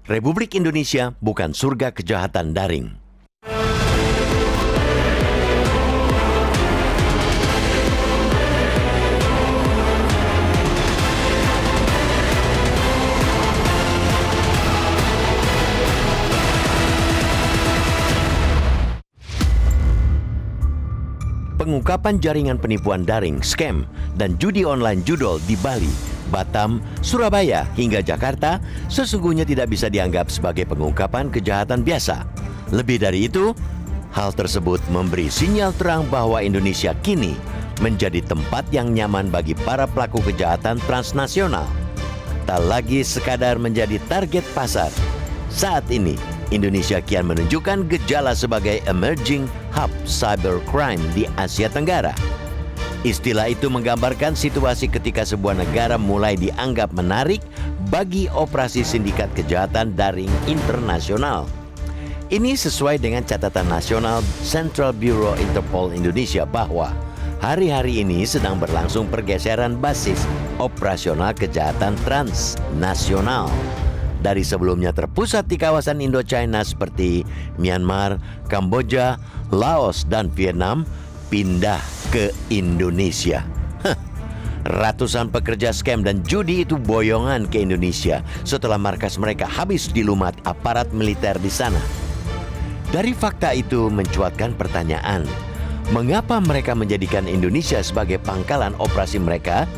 Republik Indonesia bukan surga kejahatan daring. Pengungkapan jaringan penipuan daring, scam, dan judi online judol di Bali, Batam, Surabaya, hingga Jakarta sesungguhnya tidak bisa dianggap sebagai pengungkapan kejahatan biasa. Lebih dari itu, hal tersebut memberi sinyal terang bahwa Indonesia kini menjadi tempat yang nyaman bagi para pelaku kejahatan transnasional. Tak lagi sekadar menjadi target pasar. Saat ini, Indonesia kian menunjukkan gejala sebagai emerging hub cybercrime di Asia Tenggara. Istilah itu menggambarkan situasi ketika sebuah negara mulai dianggap menarik bagi operasi sindikat kejahatan daring internasional. Ini sesuai dengan catatan nasional Central Bureau Interpol Indonesia bahwa hari-hari ini sedang berlangsung pergeseran basis operasional kejahatan transnasional. Dari sebelumnya terpusat di kawasan Indochina seperti Myanmar, Kamboja, Laos, dan Vietnam, pindah ke Indonesia. Ratusan pekerja scam dan judi itu boyongan ke Indonesia setelah markas mereka habis dilumat aparat militer di sana. Dari fakta itu mencuatkan pertanyaan, mengapa mereka menjadikan Indonesia sebagai pangkalan operasi mereka?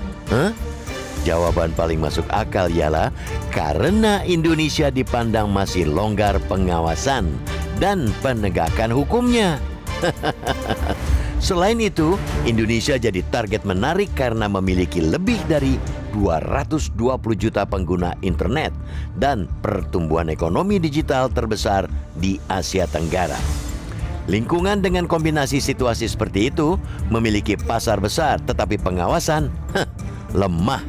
Jawaban paling masuk akal ialah karena Indonesia dipandang masih longgar pengawasan dan penegakan hukumnya. Selain itu, Indonesia jadi target menarik karena memiliki lebih dari 220 juta pengguna internet dan pertumbuhan ekonomi digital terbesar di Asia Tenggara. Lingkungan dengan kombinasi situasi seperti itu memiliki pasar besar tetapi pengawasan lemah.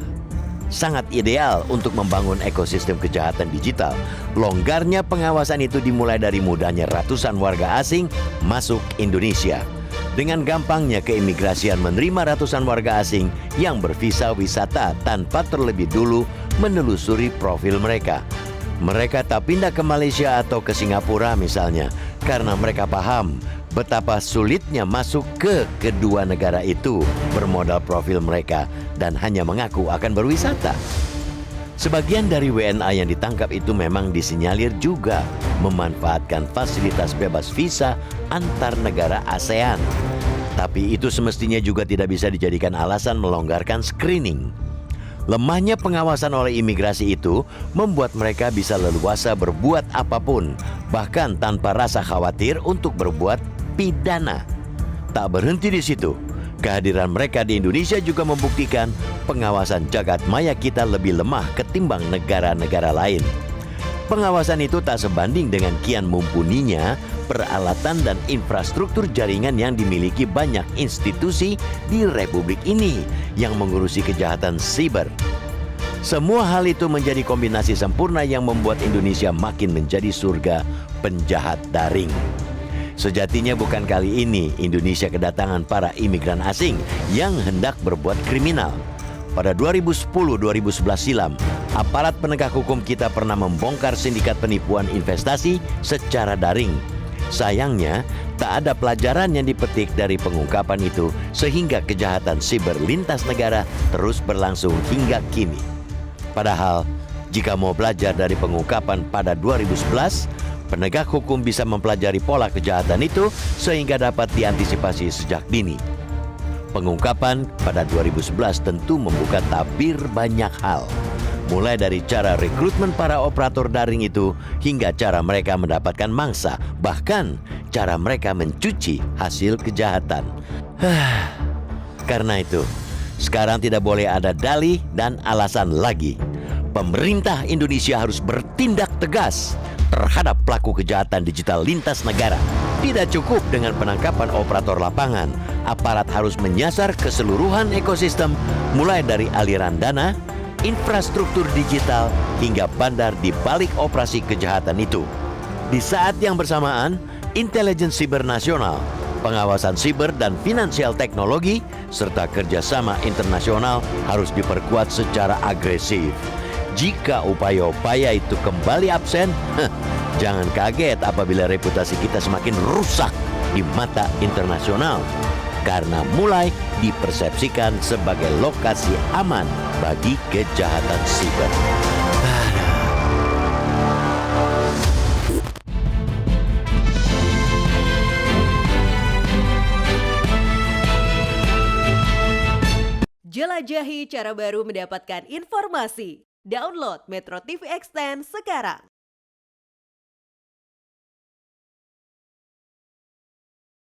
Sangat ideal untuk membangun ekosistem kejahatan digital. Longgarnya pengawasan itu dimulai dari mudahnya ratusan warga asing masuk Indonesia. Dengan gampangnya keimigrasian menerima ratusan warga asing yang bervisa wisata tanpa terlebih dulu menelusuri profil mereka. Mereka tak pindah ke Malaysia atau ke Singapura misalnya, karena mereka paham betapa sulitnya masuk ke kedua negara itu bermodal profil mereka dan hanya mengaku akan berwisata. Sebagian dari WNA yang ditangkap itu memang disinyalir juga memanfaatkan fasilitas bebas visa antar negara ASEAN. Tapi itu semestinya juga tidak bisa dijadikan alasan melonggarkan screening. Lemahnya pengawasan oleh imigrasi itu membuat mereka bisa leluasa berbuat apapun, bahkan tanpa rasa khawatir untuk berbuat pidana. Tak berhenti di situ, kehadiran mereka di Indonesia juga membuktikan pengawasan jagat maya kita lebih lemah ketimbang negara-negara lain. Pengawasan itu tak sebanding dengan kian mumpuninya peralatan dan infrastruktur jaringan yang dimiliki banyak institusi di Republik ini yang mengurusi kejahatan siber. Semua hal itu menjadi kombinasi sempurna yang membuat Indonesia makin menjadi surga penjahat daring. Sejatinya bukan kali ini Indonesia kedatangan para imigran asing yang hendak berbuat kriminal. Pada 2010-2011 silam, aparat penegak hukum kita pernah membongkar sindikat penipuan investasi secara daring. Sayangnya, tak ada pelajaran yang dipetik dari pengungkapan itu sehingga kejahatan siber lintas negara terus berlangsung hingga kini. Padahal, jika mau belajar dari pengungkapan pada 2011, penegak hukum bisa mempelajari pola kejahatan itu sehingga dapat diantisipasi sejak dini. Pengungkapan pada 2011 tentu membuka tabir banyak hal. Mulai dari cara rekrutmen para operator daring itu hingga cara mereka mendapatkan mangsa, bahkan cara mereka mencuci hasil kejahatan. Karena itu, sekarang tidak boleh ada dalih dan alasan lagi. Pemerintah Indonesia harus bertindak tegas terhadap pelaku kejahatan digital lintas negara. Tidak cukup dengan penangkapan operator lapangan. Aparat harus menyasar keseluruhan ekosistem, mulai dari aliran dana, infrastruktur digital, hingga bandar di balik operasi kejahatan itu. Di saat yang bersamaan, intelijen siber nasional, pengawasan siber dan finansial teknologi, serta kerjasama internasional harus diperkuat secara agresif. Jika upaya-upaya itu kembali absen, jangan kaget apabila reputasi kita semakin rusak di mata internasional karena mulai dipersepsikan sebagai lokasi aman bagi kejahatan siber. Jelajahi cara baru mendapatkan informasi. Download Metro TV Extend sekarang.